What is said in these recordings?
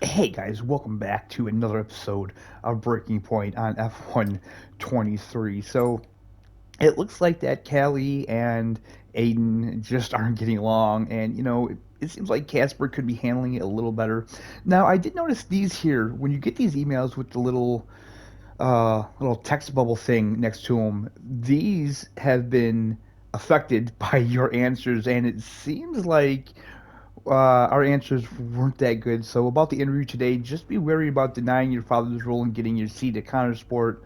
Hey guys, welcome back to another episode of Breaking Point on F1 23. So it looks like that Callie and Aiden just aren't getting along, and it seems like Casper could be handling it a little better. Now, I did notice these here when you get these emails with the little text bubble thing next to them. These have been affected by your answers, and it seems like our answers weren't that good. So about the interview today, just be wary about denying your father's role in getting your seat at Countersport.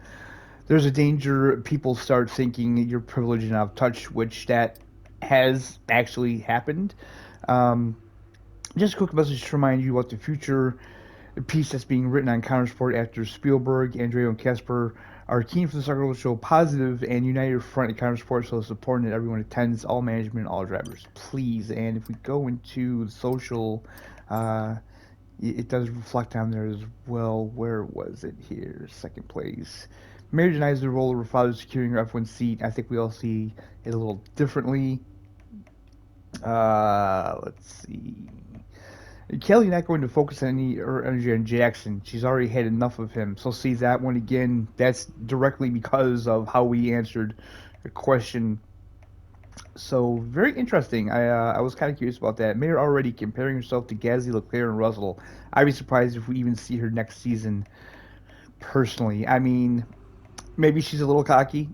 There's a danger people start thinking you're privileged and out of touch, which that has actually happened. Um, just a quick message to remind you about the future piece that's being written on Countersport after Spielberg, Andrea, and Casper are keen for the soccer to show positive and united front at Countersport, so it's important that everyone attends, all management, all drivers, please. And if we go into the social, uh, it does reflect on there as well. Where was it here? Second place. Mary denies the role of her father securing her F1 seat. I think we all see it a little differently. Let's see. Kelly not going to focus any her energy on Jackson. She's already had enough of him. So see that one again. That's directly because of how we answered the question. So very interesting. I was kind of curious about that. Mayor already comparing herself to Gasly, Leclerc, and Russell. I'd be surprised if we even see her next season. Personally, I mean, maybe she's a little cocky.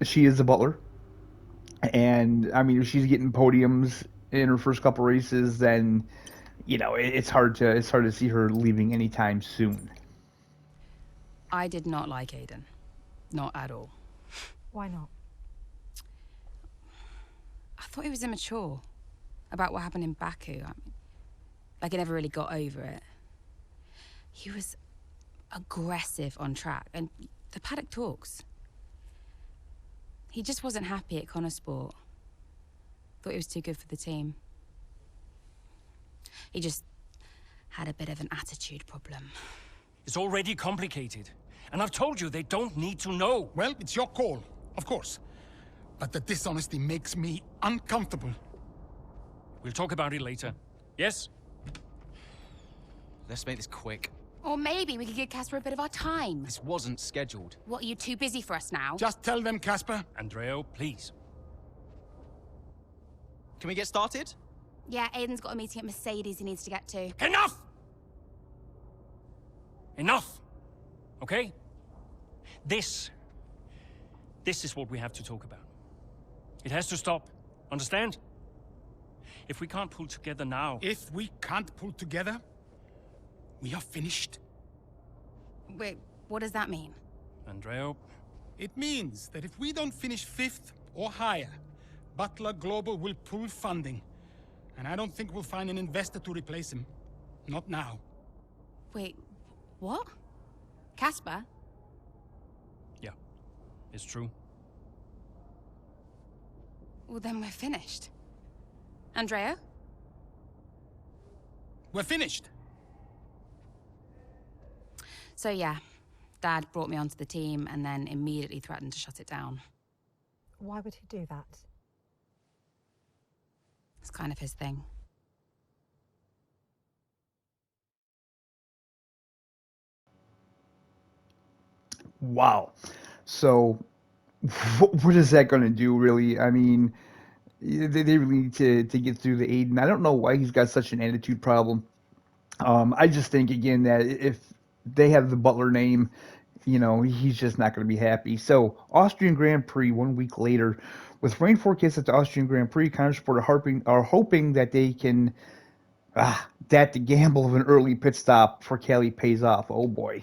She is a Butler, and I mean, if she's getting podiums in her first couple races, then it's hard to see her leaving anytime soon. I did not like Aiden. Not at all. Why not? I thought he was immature about what happened in Baku. I mean, like he never really got over it. He was aggressive on track, and the paddock talks. He just wasn't happy at Connorsport. Thought he was too good for the team. He just had a bit of an attitude problem. It's already complicated. And I've told you they don't need to know. Well, it's your call, of course. But the dishonesty makes me uncomfortable. We'll talk about it later. Yes? Let's make this quick. Or maybe we could give Casper a bit of our time. This wasn't scheduled. What, are you too busy for us now? Just tell them, Casper. Andreo, please. Can we get started? Yeah, Aiden's got a meeting at Mercedes he needs to get to. Enough! Enough! Okay? This is what we have to talk about. It has to stop. Understand? If we can't pull together now... If we can't pull together, we are finished. Wait, what does that mean? Andreo... It means that if we don't finish 5th or higher, Butler Global will pull funding. And I don't think we'll find an investor to replace him. Not now. Wait, what? Casper? Yeah, it's true. Well, then we're finished. Andrea? We're finished. So yeah, Dad brought me onto the team and then immediately threatened to shut it down. Why would he do that? It's kind of his thing. Wow. So, what is that going to do, really? I mean, they really need to get through the Aiden. I don't know why he's got such an attitude problem. I just think, again, that if they have the Butler name, he's just not going to be happy. So, Austrian Grand Prix 1 week later. With rain forecast at the Austrian Grand Prix, Connorsport are hoping that they can, that the gamble of an early pit stop for Kelly pays off. Oh boy.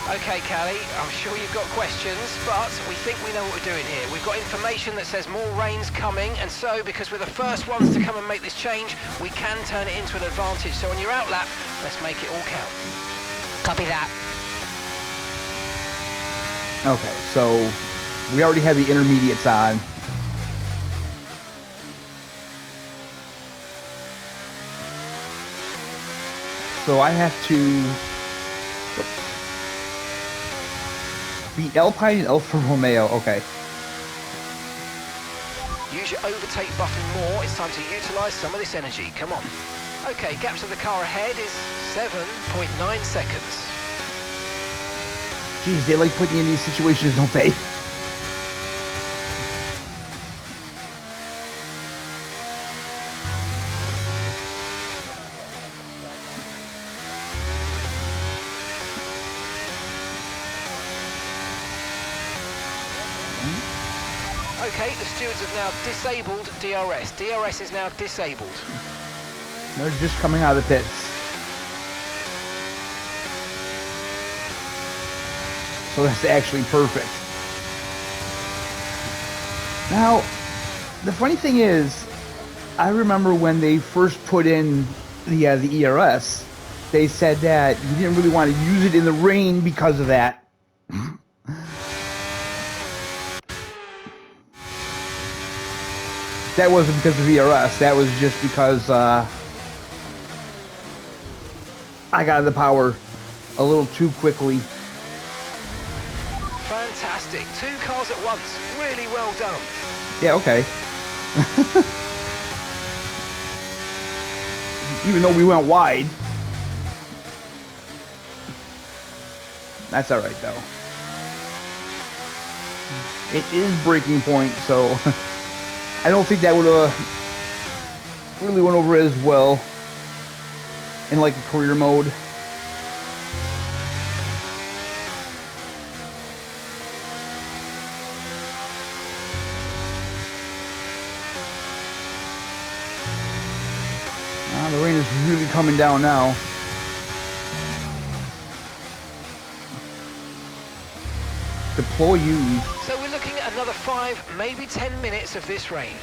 Okay, Callie, I'm sure you've got questions, but we think we know what we're doing here. We've got information that says more rain's coming, and so, because we're the first ones to come and make this change, we can turn it into an advantage. So on your out lap, let's make it all count. Copy that. Okay, so we already have the intermediates on. So I have to beat Alpine and Alfa Romeo. Okay. Use your overtake button more. It's time to utilise some of this energy. Come on. Okay, gap to the car ahead is 7.9 seconds. Geez, they like putting you in these situations, don't they? Okay, the stewards have now disabled DRS. DRS is now disabled. They're just coming out of the pits. So that's actually perfect. Now, the funny thing is, I remember when they first put in the ERS, they said that you didn't really want to use it in the rain because of that. That wasn't because of ERS. That was just because I got the power a little too quickly. Fantastic. 2 cars at once. Really well done. Yeah, okay. Even though we went wide. That's alright, though. It is breaking point, so I don't think that would have really went over as well in like a career mode. The rain is really coming down now. Deploy used. So we're looking at another 5, maybe 10 minutes of this rain.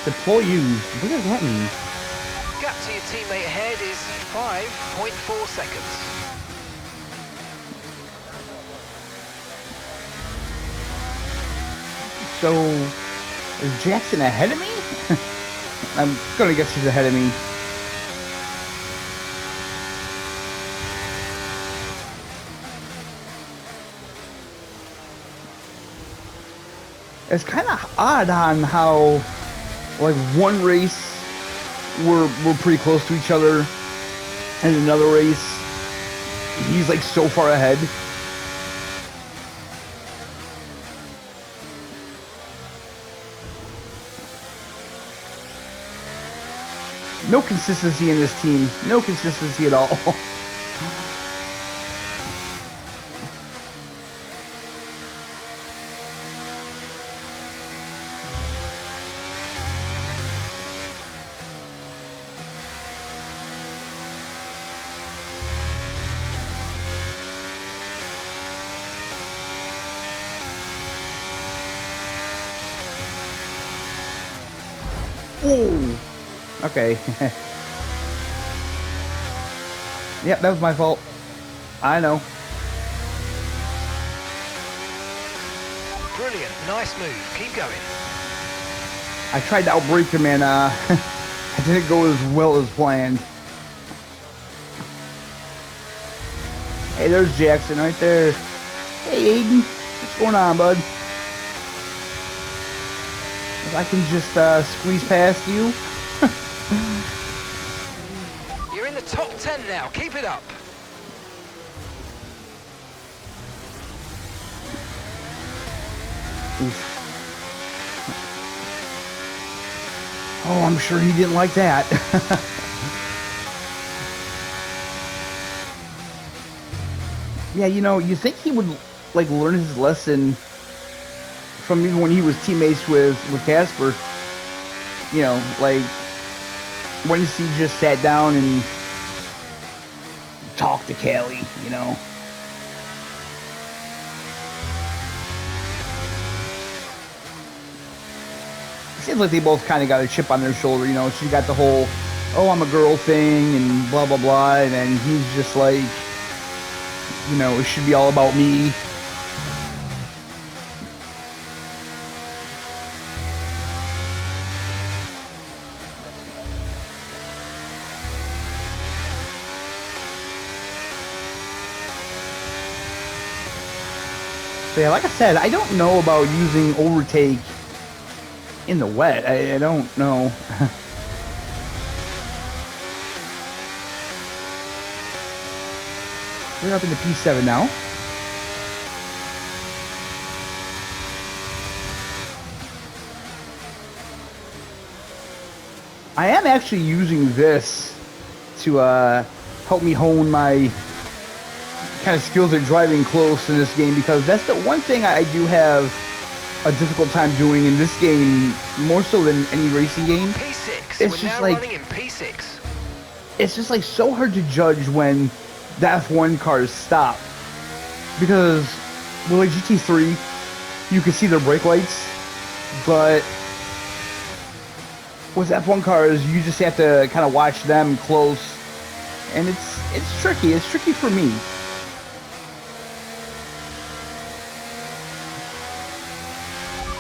Deploy used. What does that mean? Gap to your teammate ahead is 5.4 seconds. So, is Jackson ahead of me? I'm gonna guess he's ahead of me. It's kind of odd on how, like, one race we're pretty close to each other, and another race he's like so far ahead. No consistency in this team. No consistency at all. Whoa. Okay. Yep, that was my fault. I know. Brilliant, nice move. Keep going. I tried to outbrake him and it didn't go as well as planned. Hey, there's Jackson right there. Hey, Aiden. What's going on, bud? If I can just squeeze past you. You're in the top 10 now. Keep it up. Oof. Oh, I'm sure he didn't like that. Yeah, you know, you think he would like learn his lesson from even when he was teammates with Casper. You know, like once he just sat down and talked to Callie, you know. It seems like they both kind of got a chip on their shoulder, you know. She got the whole, oh, I'm a girl thing and blah, blah, blah. And then he's just like, you know, it should be all about me. So yeah, like I said, I don't know about using overtake in the wet. I don't know. We're up in the P7 now. I am actually using this to help me hone my kind of skills at driving close in this game, because that's the one thing I do have a difficult time doing in this game, more so than any racing game. P6. It's We're just now like running in P6. it's just like so hard to judge when the F1 cars stop, because with like GT3 you can see their brake lights, but with F1 cars you just have to kind of watch them close, and it's tricky. It's tricky for me.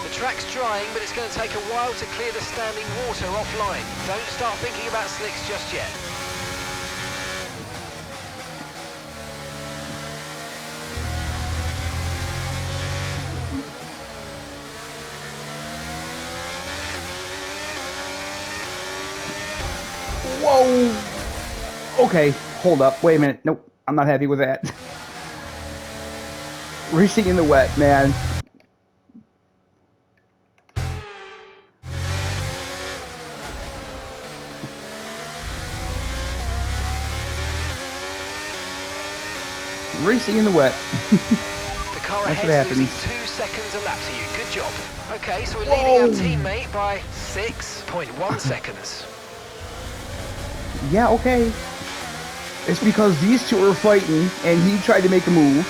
The track's drying, but it's going to take a while to clear the standing water offline. Don't start thinking about slicks just yet. Whoa! Okay, hold up. Wait a minute. Nope, I'm not happy with that. Racing in the wet, man. Racing in the wet. The car That's what ahead's losing happens. 2 seconds a lap to you. Good job. Okay, so we're leading our teammate by 6.1 seconds. Yeah, okay. It's because these two were fighting, and he tried to make a move,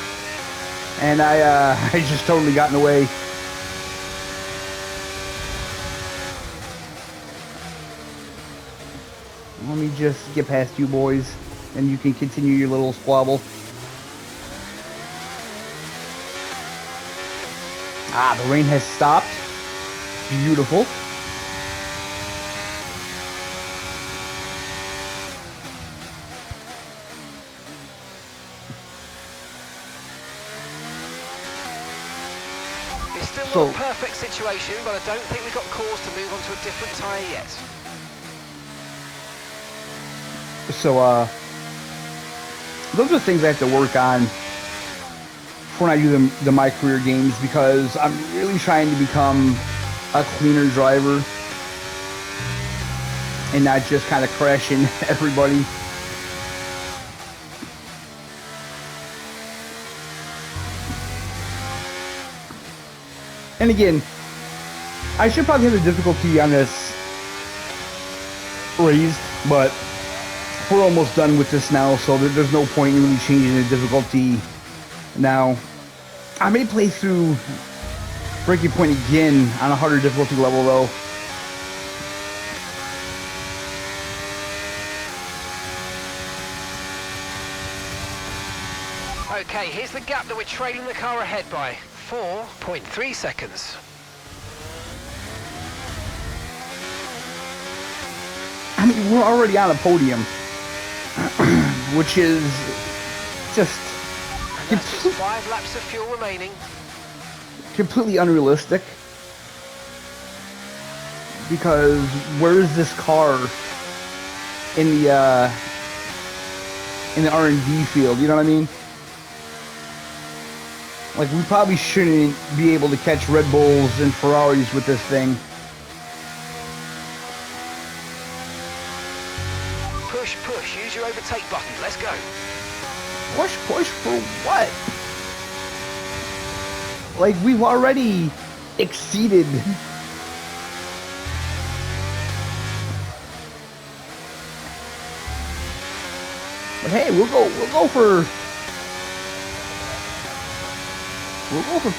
and I just totally got in the way. Let me just get past you boys, and you can continue your little squabble. Ah, the rain has stopped. Beautiful. It's still So- not a perfect situation, but I don't think we've got cause to move on to a different tyre yet. So, those are things I have to work on when I do the My Career games, because I'm really trying to become a cleaner driver and not just kind of crashing everybody. And again, I should probably have the difficulty on this raised, but we're almost done with this now, so there's no point in really changing the difficulty now. I may play through Breaking Point again on a harder difficulty level, though. Okay, here's the gap that we're trailing the car ahead by. 4.3 seconds. I mean, we're already on a podium, which is just And that's just 5 laps of fuel remaining. completely unrealistic. Because where's this car in the R&D field? You know what I mean? Like, we probably shouldn't be able to catch Red Bulls and Ferraris with this thing. Push, push, use your overtake button. Let's go. Push for what? Like, we've already exceeded. But hey, we'll go for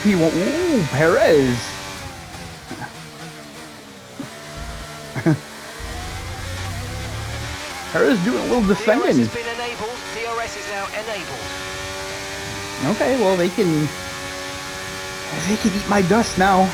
P1. Ooh, Perez. Perez doing a little DRS defending. has been enabled. DRS is now enabled. Okay, well they can eat my dust now.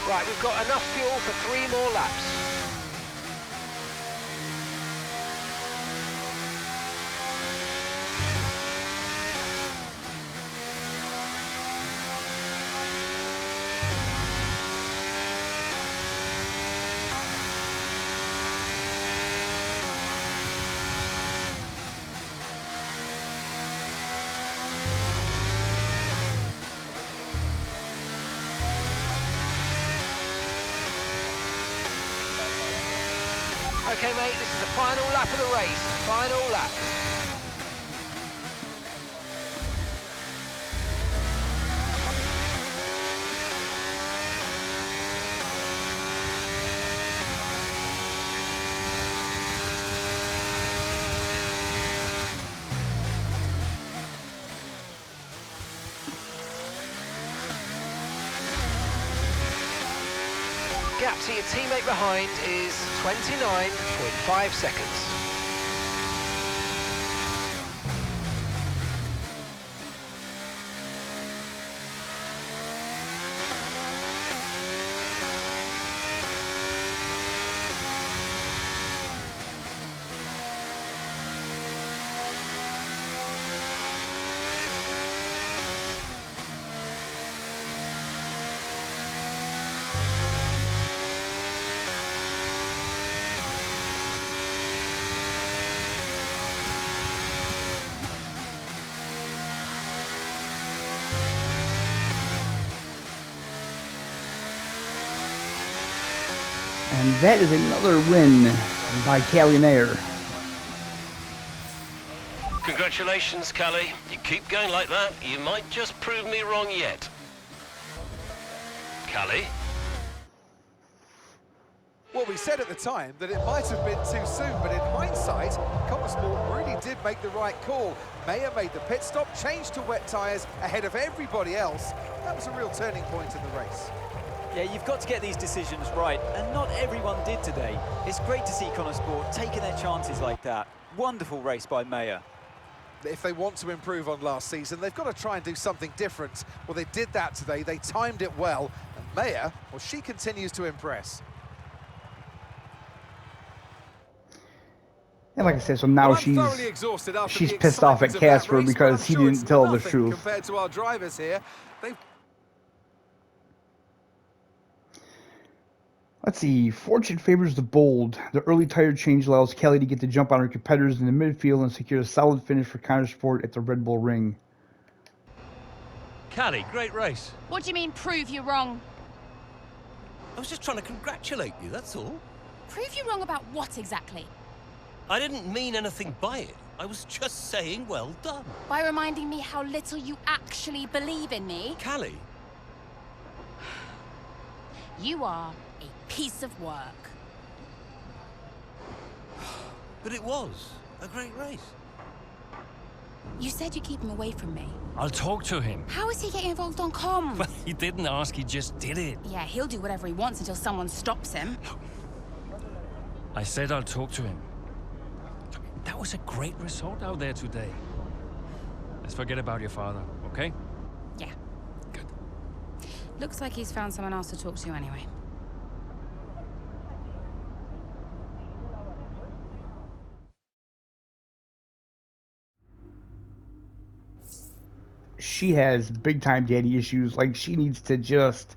Right, we've got enough fuel for 3 more laps. Okay, mate, this is the final lap of the race. Final lap. Gap to your teammate behind is 29.5 seconds. And that is another win by Callie Mayer. Congratulations, Callie. You keep going like that, you might just prove me wrong yet. Callie? Well, we said at the time that it might have been too soon, but in hindsight, Sport really did make the right call. Mayer made the pit stop, changed to wet tyres ahead of everybody else. That was a real turning point in the race. Yeah, you've got to get these decisions right, and not everyone did today. It's great to see Sport taking their chances like that. Wonderful race by Mayer. If they want to improve on last season, they've got to try and do something different. Well, they did that today. They timed it well. And Mayer, well, she continues to impress. And like I said, so now she's pissed off at Casper because he didn't tell the truth. Compared to our drivers here, Let's see. Fortune favors the bold. The early tire change allows Kelly to get the jump on her competitors in the midfield and secure a solid finish for Sport at the Red Bull Ring. Callie, great race. What do you mean, prove you wrong? I was just trying to congratulate you, that's all. Prove you wrong about what exactly? I didn't mean anything by it. I was just saying well done. By reminding me how little you actually believe in me? Callie? You are a piece of work. But it was a great race. You said you'd keep him away from me. I'll talk to him. How is he getting involved on comms? Well, he didn't ask, he just did it. Yeah, he'll do whatever he wants until someone stops him. I said I'll talk to him. That was a great result out there today. Let's forget about your father, okay? Yeah. Good. Looks like he's found someone else to talk to anyway. She has big time daddy issues. Like, she needs to just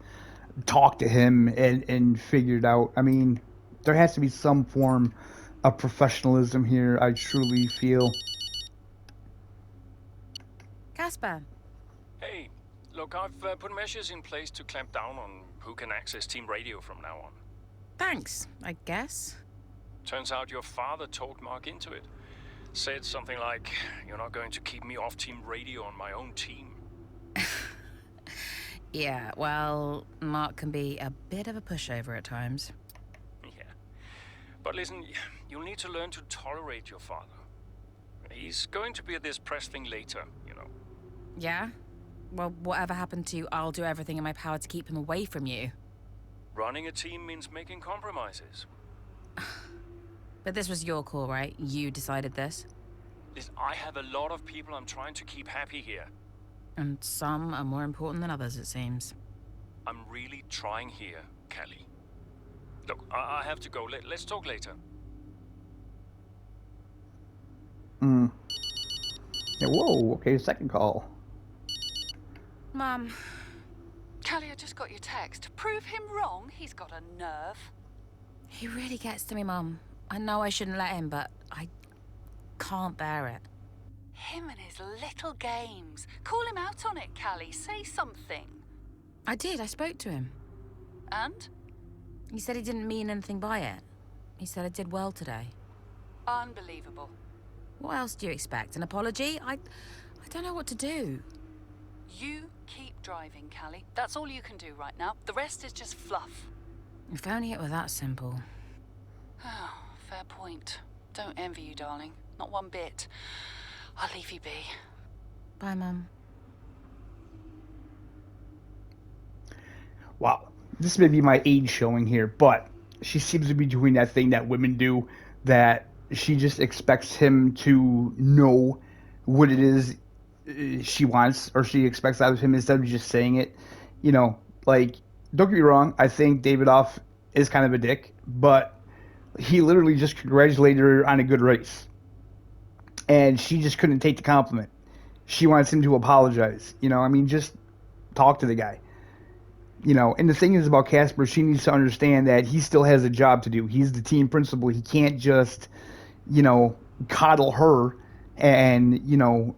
talk to him and figure it out. I mean, there has to be some form of professionalism here, I truly feel. Casper. Hey, look, I've put measures in place to clamp down on who can access team radio from now on. Thanks, I guess. Turns out your father talked Mark into it. Said something like, you're not going to keep me off team radio on my own team. Yeah, well, Mark can be a bit of a pushover at times. Yeah. But listen, you'll need to learn to tolerate your father. He's going to be at this press thing later, you know. Yeah? Well, whatever happened to you, I'll do everything in my power to keep him away from you. Running a team means making compromises. But this was your call, right? You decided this? Listen, I have a lot of people I'm trying to keep happy here. And some are more important than others, it seems. I'm really trying here, Kelly. Look, I have to go. Let's talk later. Yeah, whoa, okay, second call. Mum. Callie, I just got your text. Prove him wrong, he's got a nerve. He really gets to me, Mum. I know I shouldn't let him, but I can't bear it. Him and his little games. Call him out on it, Callie. Say something. I did, I spoke to him. And? He said he didn't mean anything by it. He said I did well today. Unbelievable. What else do you expect? An apology? I don't know what to do. You keep driving, Callie. That's all you can do right now. The rest is just fluff. If only it were that simple. Oh, fair point. Don't envy you, darling. Not one bit. I'll leave you be. Bye, Mum. Wow, this may be my age showing here, but she seems to be doing that thing that women do, that she just expects him to know what it is she wants, or she expects out of him instead of just saying it. You know, like, don't get me wrong, I think Davidoff is kind of a dick, but he literally just congratulated her on a good race. And she just couldn't take the compliment. She wants him to apologize. You know, I mean, just talk to the guy. You know, and the thing is about Casper, she needs to understand that he still has a job to do. He's the team principal. He can't just, you know, coddle her and, you know,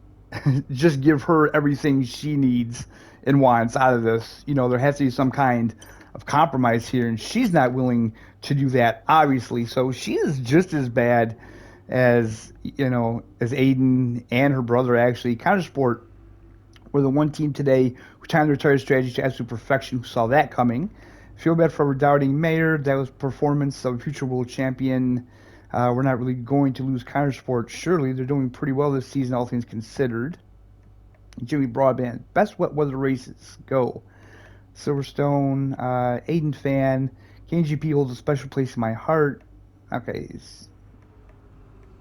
just give her everything she needs and wants out of this. You know, there has to be some kind of compromise here, and she's not willing to do that, obviously. So she is just as bad as, you know, as Aiden and her brother, actually. Countersport were the one team today who timed their entire strategy to absolute perfection, who saw that coming. Feel bad for doubting Mayer. That was performance of a future world champion. We're not really going to lose Countersport. Surely they're doing pretty well this season, all things considered. Jimmy Broadband, best wet weather races. Go. Silverstone, Aiden fan. KGP holds a special place in my heart. Okay.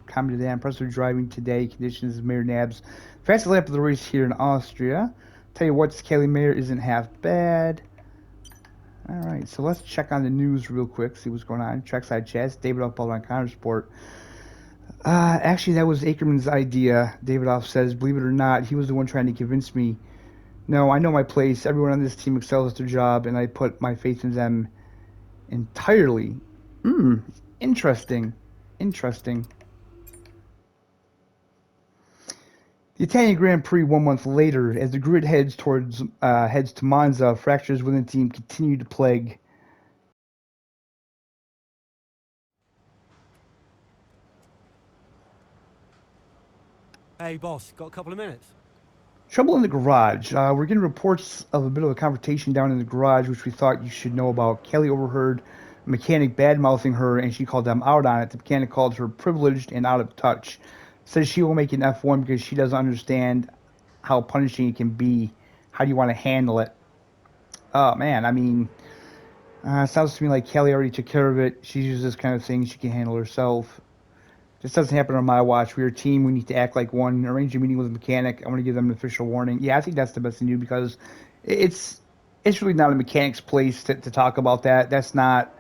Commented that impressive driving today. Conditions, Mayer Nabs. Fastest lap of the race here in Austria. Tell you what, Kelly Mayer isn't half bad. Alright, so let's check on the news real quick, see what's going on. Trackside chats, Davidoff Butler on Countersport. Actually, that was Ackerman's idea, Davidoff says. Believe it or not, he was the one trying to convince me. No, I know my place. Everyone on this team excels at their job, and I put my faith in them entirely. Interesting. Interesting. The Italian Grand Prix 1 month later, as the grid heads to Monza, fractures within the team continue to plague. Hey, boss, got a couple of minutes? Trouble in the garage. We're getting reports of a bit of a confrontation down in the garage, which we thought you should know about. Kelly overheard a mechanic bad-mouthing her, and she called them out on it. The mechanic called her privileged and out of touch. Says she will make an F1 because she doesn't understand how punishing it can be. How do you want to handle it? Oh, man, I mean, sounds to me like Kelly already took care of it. She's used this kind of thing. She can handle herself. This doesn't happen on my watch. We're a team. We need to act like one. Arrange a meeting with a mechanic. I want to give them an official warning. Yeah, I think that's the best thing to do because it's really not a mechanic's place to talk about that. That's not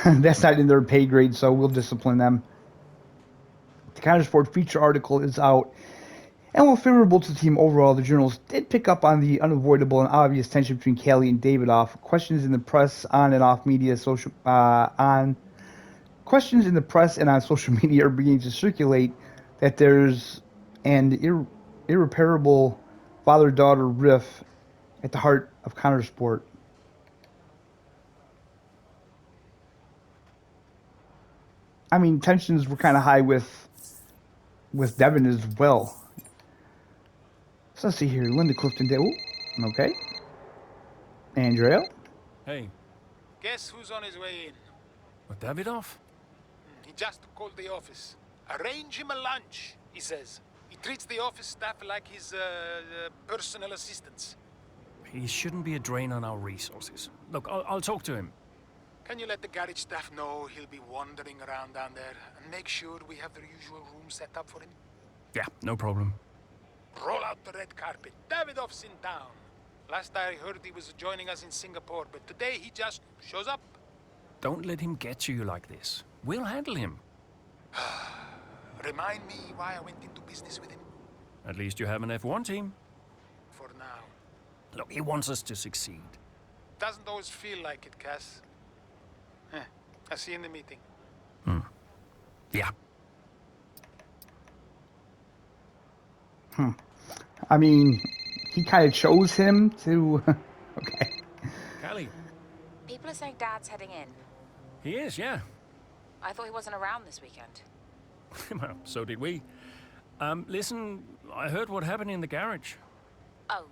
that's not in their pay grade, so we'll discipline them. The Countersport feature article is out. And while favorable to the team overall, the journals did pick up on the unavoidable and obvious tension between Kelly and Davidoff. Questions in the press, on and off media, Questions in the press and on social media are beginning to circulate that there's an irreparable father-daughter rift at the heart of Countersport. I mean, tensions were kind of high with Devon as well. So let's see here. Linda Clifton. Okay. Andrea. Hey. Guess who's on his way in? What, Davidoff? He just called the office. Arrange him a lunch, he says. He treats the office staff like his personal assistants. He shouldn't be a drain on our resources. Look, I'll talk to him. Can you let the garage staff know he'll be wandering around down there? And make sure we have the usual room set up for him? Yeah, no problem. Roll out the red carpet. Davidoff's in town. Last I heard he was joining us in Singapore, but today he just shows up. Don't let him get to you like this. We'll handle him. Remind me why I went into business with him. At least you have an F1 team. For now. Look, he wants us to succeed. Doesn't always feel like it, Cass. I'll see you in the meeting. Yeah. I mean, he kind of chose him to... Okay. Callie. People are saying Dad's heading in. He is, yeah. I thought he wasn't around this weekend. Well, so did we. Listen, I heard what happened in the garage. Oh,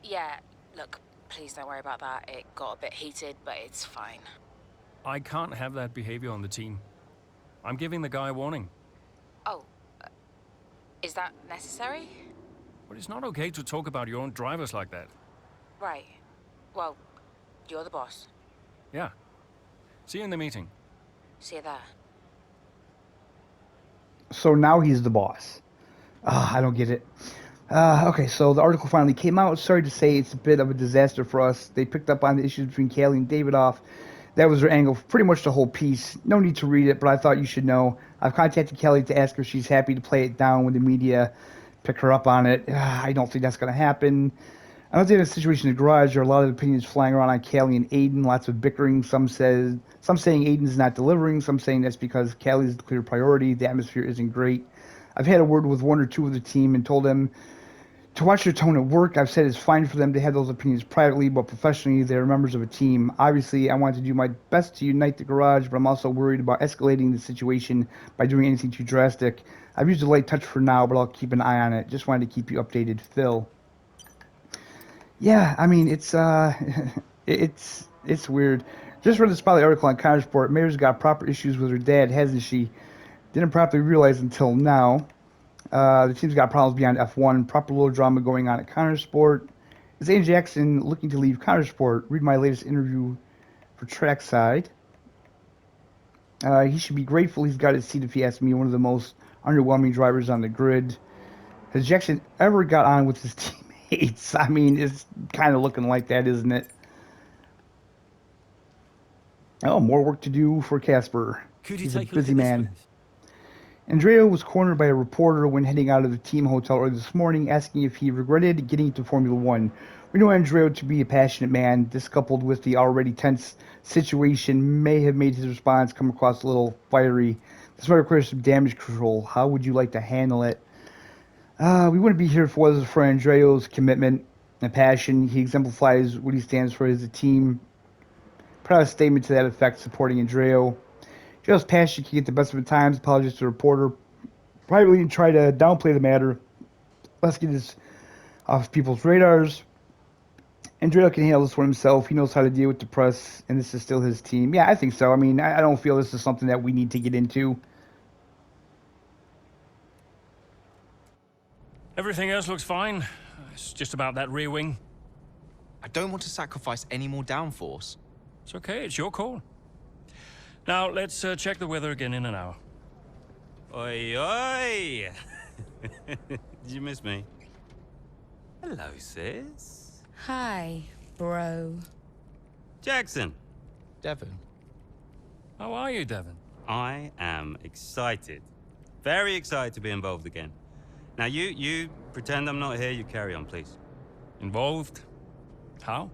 yeah. Look, please don't worry about that. It got a bit heated, but it's fine. I can't have that behavior on the team. I'm giving the guy a warning. Oh, is that necessary? But it's not okay to talk about your own drivers like that. Right. Well, you're the boss. Yeah. See you in the meeting. See you there. So now he's the boss. I don't get it. Okay, so the article finally came out. Sorry to say it's a bit of a disaster for us. They picked up on the issues between Callie and Davidoff. That was their angle for pretty much the whole piece. No need to read it, but I thought you should know. I've contacted Callie to ask her if she's happy to play it down when the media pick her up on it. I don't think that's going to happen. I don't think in a situation in the garage, there are a lot of opinions flying around on Callie and Aiden, lots of bickering. Some saying Aiden's not delivering, some saying that's because Callie's the clear priority. The atmosphere isn't great. I've had a word with one or two of the team and told them to watch their tone at work. I've said it's fine for them to have those opinions privately, but professionally, they're members of a team. Obviously, I want to do my best to unite the garage, but I'm also worried about escalating the situation by doing anything too drastic. I've used a light touch for now, but I'll keep an eye on it. Just wanted to keep you updated, Phil. Yeah, I mean, it's weird. Just read the Spotlight article on Countersport. Mayer's got proper issues with her dad, hasn't she? Didn't properly realize until now. The team's got problems beyond F1. Proper little drama going on at Countersport. Is A. Jackson looking to leave Countersport? Read my latest interview for Trackside. He should be grateful he's got his seat if he asks me, one of the most underwhelming drivers on the grid. Has Jackson ever got on with his teammates? I mean, it's kind of looking like that, isn't it? Oh, more work to do for Casper. He's a busy man. Andrea was cornered by a reporter when heading out of the team hotel early this morning, asking if he regretted getting into Formula One. We know Andrea to be a passionate man. This, coupled with the already tense situation, may have made his response come across a little fiery. This might require some damage control. How would you like to handle it? We wouldn't be here if it wasn't for Andrea's commitment and passion. He exemplifies what he stands for as a team. Put out a statement to that effect supporting Andrea. Andrea's passion can get the best of him at times. Apologies to the reporter. Privately try to downplay the matter. Let's get this off people's radars. Andrea can handle this one himself. He knows how to deal with the press, and this is still his team. Yeah, I think so. I mean, I don't feel this is something that we need to get into. Everything else looks fine. It's just about that rear wing. I don't want to sacrifice any more downforce. It's okay, it's your call. Now, let's check the weather again in an hour. Oi, oi! Did you miss me? Hello, sis. Hi, bro. Jackson. Devon. How are you, Devon? I am excited. Very excited to be involved again. Now, you pretend I'm not here. You carry on, please. Involved? How?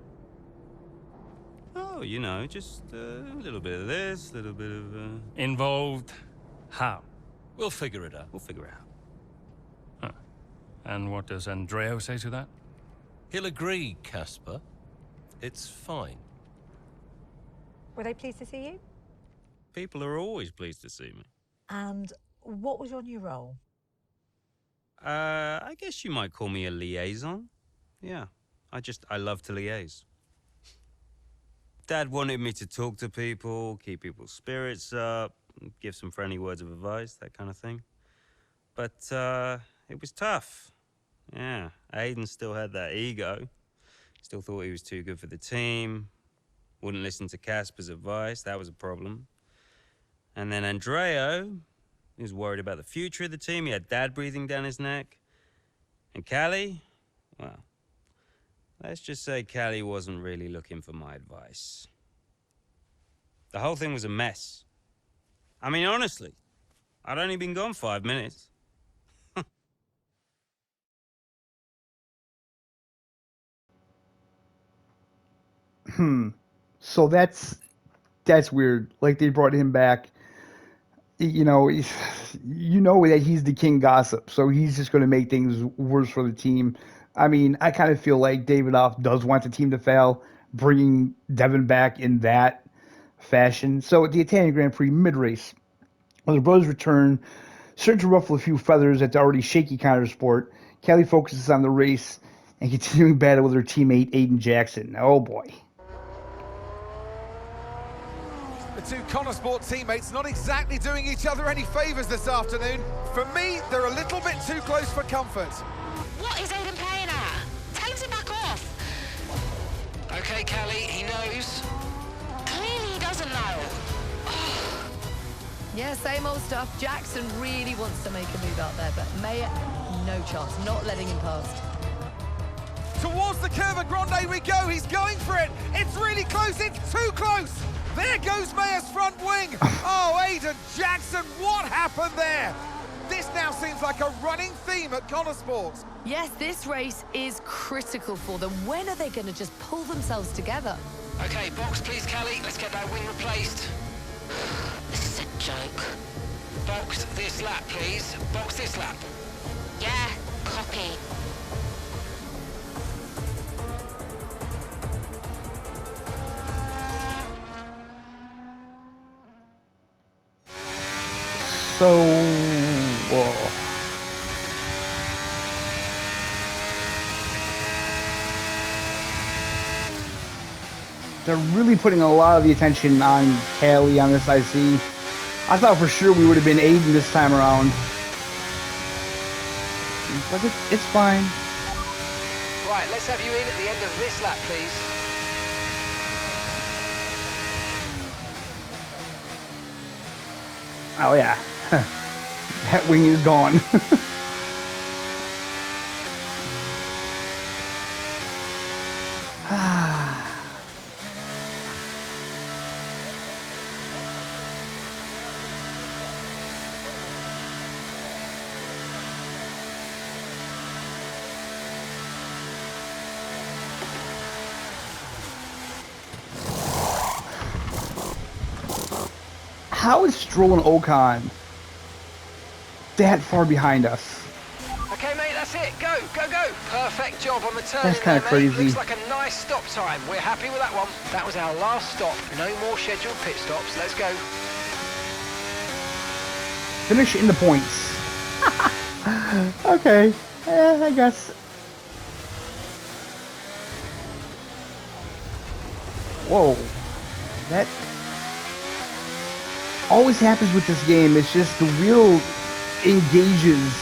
Oh, you know, just a little bit of this, a little bit of... Involved? How? We'll figure it out. We'll figure it out. Huh. And what does Andrea say to that? He'll agree, Casper. It's fine. Were they pleased to see you? People are always pleased to see me. And what was your new role? I guess you might call me a liaison. Yeah, I love to liaise. Dad wanted me to talk to people, keep people's spirits up, give some friendly words of advice, that kind of thing. But it was tough. Yeah, Aiden still had that ego. Still thought he was too good for the team. Wouldn't listen to Casper's advice, that was a problem. And then Andrea, he was worried about the future of the team. He had Dad breathing down his neck. And Callie, well, Let's just say Callie wasn't really looking for my advice. The whole thing was a mess. I mean, honestly, I'd only been gone 5 minutes. So that's weird. Like they brought him back. You know, you know that he's the king gossip, so he's just going to make things worse for the team. I mean, I kind of feel like Davidoff does want the team to fail, bringing Devon back in that fashion. So at the Italian Grand Prix mid-race, when the brothers return, certain to ruffle a few feathers at the already shaky counter sport, Callie focuses on the race and continuing battle with her teammate Aiden Jackson. Oh boy. The two Connor Sport teammates not exactly doing each other any favours this afternoon. For me, they're a little bit too close for comfort. What is Aiden playing at? Tell him to back off. Okay, Callie, he knows. Clearly he doesn't know. Yeah, same old stuff. Jackson really wants to make a move out there, but Mayer, no chance, not letting him past. Towards the Curva Grande we go, he's going for it. It's really close, it's too close. There goes Mayer's front wing. Oh, Aiden Jackson, what happened there? This now seems like a running theme at Connor Sports. Yes, this race is critical for them. When are they going to just pull themselves together? Okay, box please, Callie. Let's get that wing replaced. This is a joke. Box this lap, please. Box this lap. Yeah, copy. So, they're really putting a lot of the attention on Callie on this IC. I thought for sure we would have been Aiden this time around. But it's fine. Right, let's have you in at the end of this lap, please. Oh yeah, that wing is gone. How is Stroll and Ocon that far behind us? Okay, mate, that's it. Go, go, go. Perfect job on the turn. That's kind of crazy. Looks like a nice stop time. We're happy with that one. That was our last stop. No more scheduled pit stops. Let's go. Finish in the points. Okay, I guess. Whoa, that always happens with this game. It's just the wheel engages.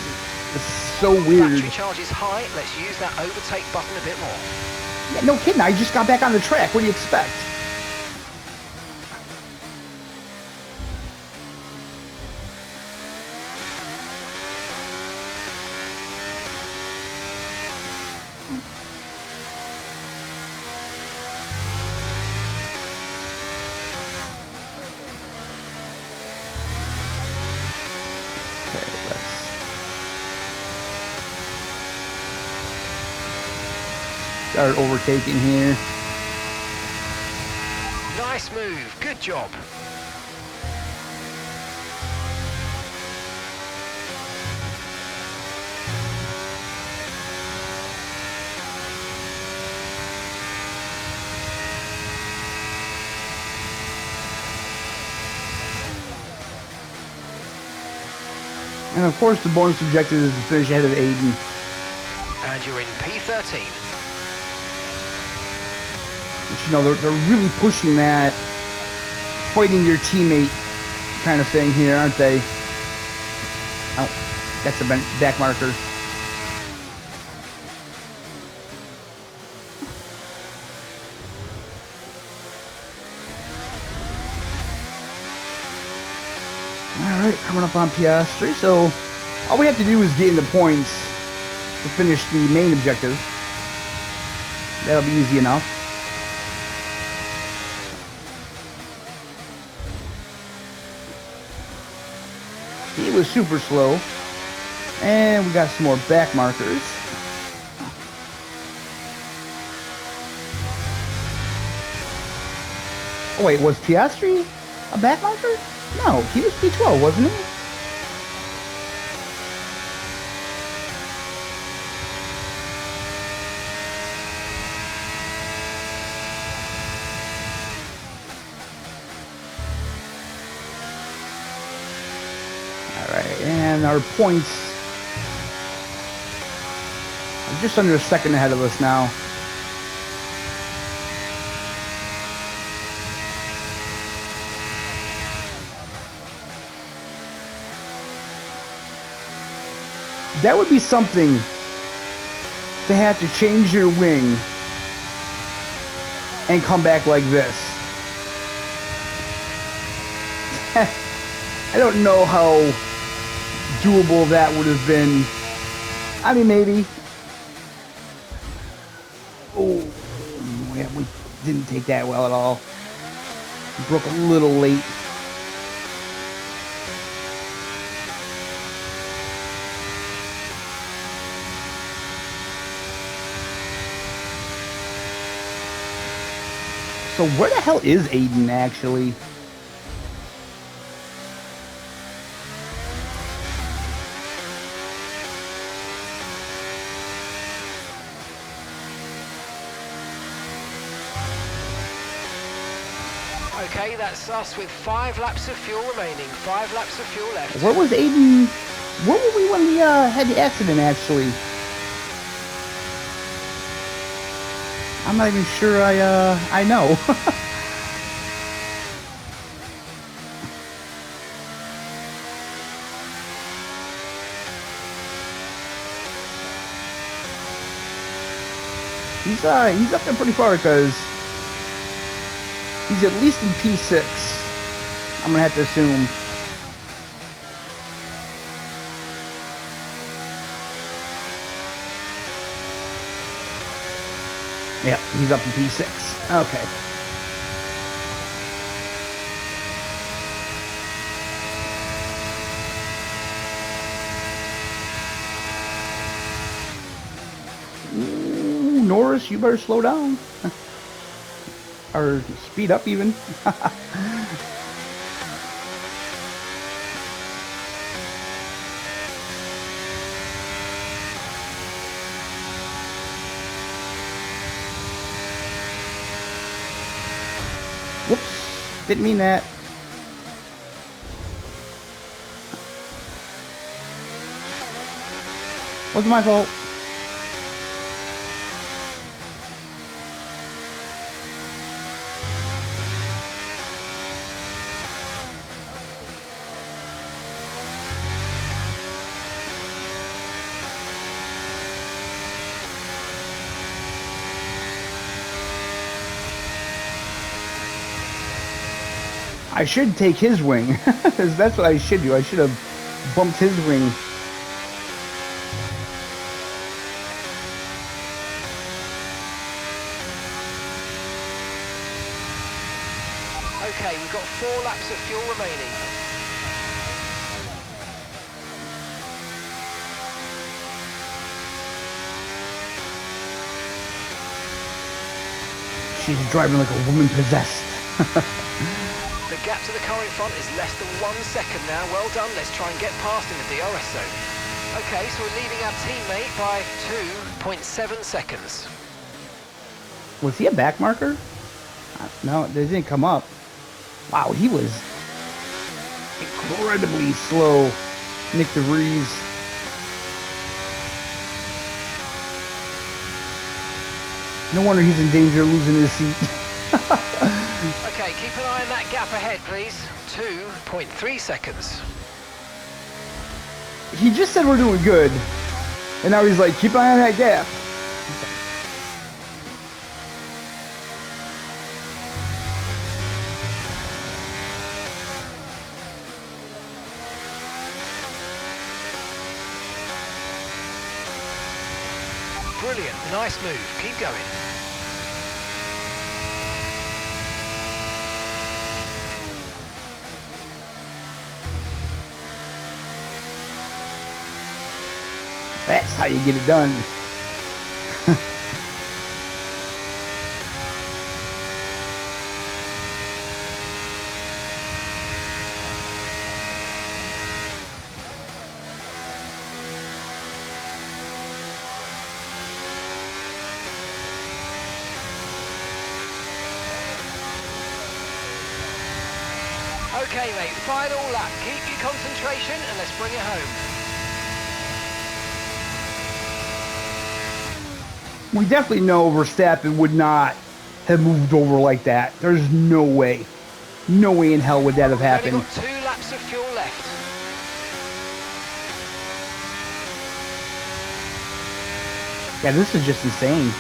It's so weird. Battery charge is high. Let's use that overtake button a bit more. Yeah, no kidding. I just got back on the track. What do you expect? Start overtaking here. Nice move. Good job. And of course the bonus objective is to finish ahead of Aiden. And you're in P13. You know, they're really pushing that fighting your teammate kind of thing here, aren't they? Oh, that's a back marker. Alright, coming up on PS3, so all we have to do is get in the points to finish the main objective. That'll be easy enough. He was super slow. And we got some more back markers. Oh wait, was Piastri a back marker? No, he was P12, wasn't he? Alright, and our points are just under a second ahead of us now. That would be something to have to change your wing and come back like this. I don't know how doable that would have been. I mean, maybe. Oh, yeah, we didn't take that well at all. Broke a little late. So where the hell is Aiden actually? Okay, that's us with 5 laps of fuel remaining. 5 laps of fuel left. Where was Aiden? Where were we when we had the accident actually? I'm not even sure I know. He's up there pretty far because he's at least in P6. I'm gonna have to assume. Yep, he's up in P6. Okay. Ooh, Norris, you better slow down. Or speed up even. Whoops, didn't mean that. Wasn't my fault. I should take his wing. That's what I should do. I should have bumped his wing. Okay, we've got 4 laps of fuel remaining. She's driving like a woman possessed. The gap to the car in front is less than 1 second now. Well done. Let's try and get past in the DRS zone. Okay, so we're leading our teammate by 2.7 seconds. Was he a back marker? No, they didn't come up. Wow, he was incredibly slow. Nick DeVries. No wonder he's in danger of losing his seat. Okay, keep an eye on that gap ahead, please. 2.3 seconds. He just said we're doing good. And now he's like, keep an eye on that gap. Brilliant, nice move. Keep going. That's how you get it done. Okay, mate, final lap. Keep your concentration and let's bring it home. We definitely know Verstappen would not have moved over like that. There's no way. No way in hell would that have happened. We've only got 2 laps of fuel left. Yeah, this is just insane.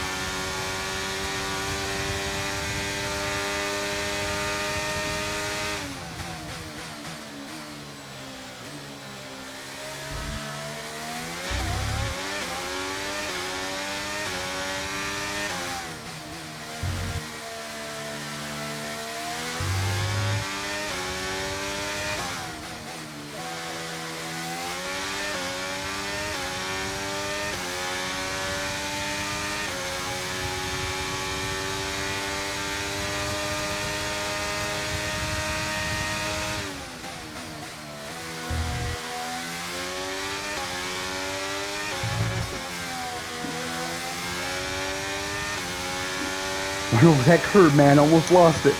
Over that curve, man, almost lost it.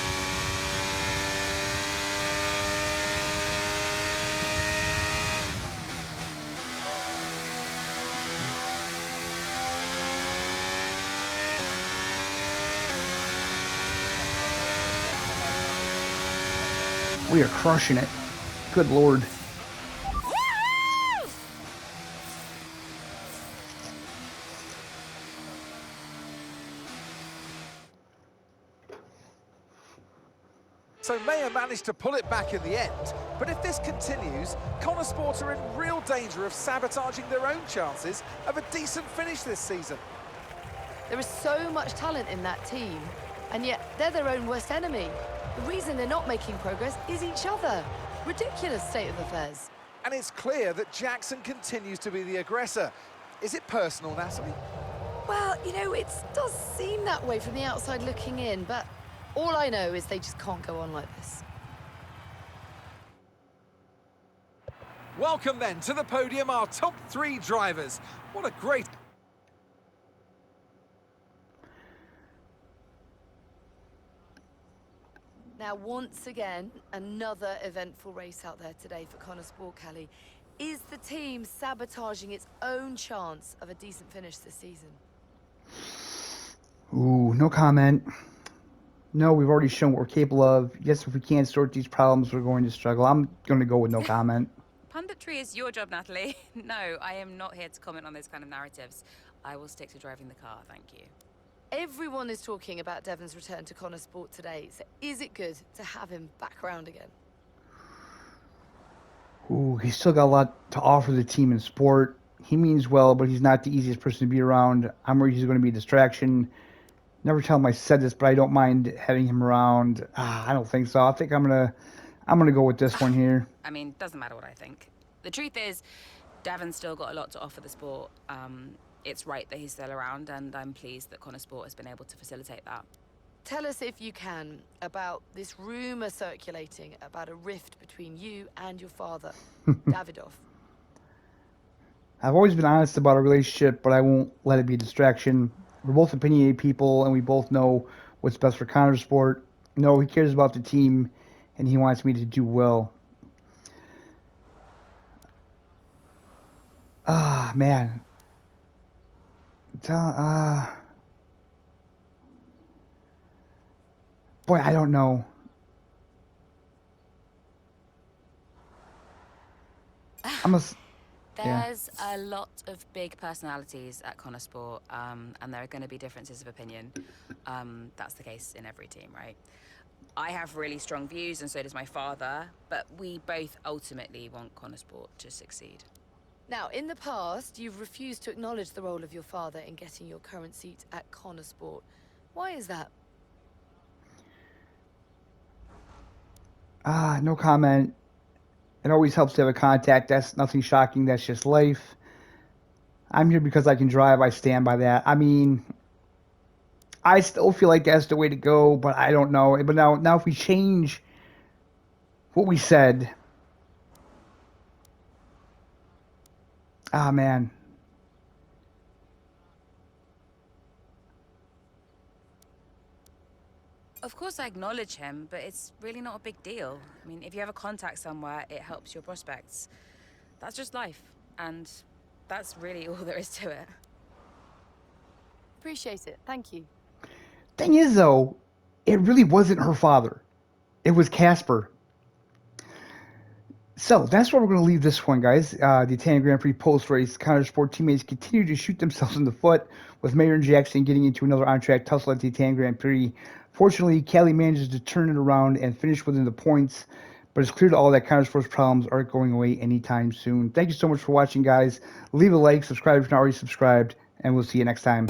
We are crushing it. Good Lord. So Mayer managed to pull it back in the end, but if this continues, Connor Sport are in real danger of sabotaging their own chances of a decent finish this season. There is so much talent in that team, and yet they're their own worst enemy. The reason they're not making progress is each other. Ridiculous state of affairs. And it's clear that Jackson continues to be the aggressor. Is it personal, Natalie? Well, you know, it does seem that way from the outside looking in, but all I know is they just can't go on like this. Welcome then to the podium, our top 3 drivers. What a great... Now, once again, another eventful race out there today for Connor Sport, Kelly. Is the team sabotaging its own chance of a decent finish this season? Ooh, no comment. No, we've already shown what we're capable of. Yes, if we can't sort these problems, we're going to struggle. I'm going to go with no comment. Punditry is your job, Natalie. No, I am not here to comment on those kind of narratives. I will stick to driving the car, thank you. Everyone is talking about Devon's return to Connor Sport today, so is it good to have him back around again? Ooh, he's still got a lot to offer the team in sport. He means well, but he's not the easiest person to be around. I'm worried he's going to be a distraction. Never tell him I said this, but I don't mind having him around. I don't think so. I think I'm gonna go with this one here. I mean, doesn't matter what I think. The truth is, Devon's still got a lot to offer the sport. It's right that he's still around, and I'm pleased that Connor Sport has been able to facilitate that. Tell us, if you can, about this rumour circulating about a rift between you and your father, Davidoff. I've always been honest about our relationship, but I won't let it be a distraction. We're both opinionated people, and we both know what's best for Connor Sport. No, he cares about the team, and he wants me to do well. Ah, man. Boy, I don't know. There's a lot of big personalities at Connor Sport, and there are going to be differences of opinion. That's the case in every team, right? I have really strong views, and so does my father, but we both ultimately want Connor Sport to succeed. Now, in the past, you've refused to acknowledge the role of your father in getting your current seat at Connor Sport. Why is that? No comment. It always helps to have a contact. That's nothing shocking. That's just life. I'm here because I can drive. I stand by that. I mean, I still feel like that's the way to go, but I don't know. But now if we change what we said, man. Of course I acknowledge him, but it's really not a big deal. I mean, if you have a contact somewhere, it helps your prospects. That's just life, and that's really all there is to it. Appreciate it. Thank you. Thing is, though, it really wasn't her father. It was Casper. So that's where we're going to leave this one, guys. The Italian Grand Prix post-race, Qatar Sport teammates continue to shoot themselves in the foot, with Mayer and Jackson getting into another on-track tussle at the Italian Grand Prix. Fortunately, Callie manages to turn it around and finish within the points, but it's clear to all that Qatar Sport's problems aren't going away anytime soon. Thank you so much for watching, guys. Leave a like, subscribe if you're not already subscribed, and we'll see you next time.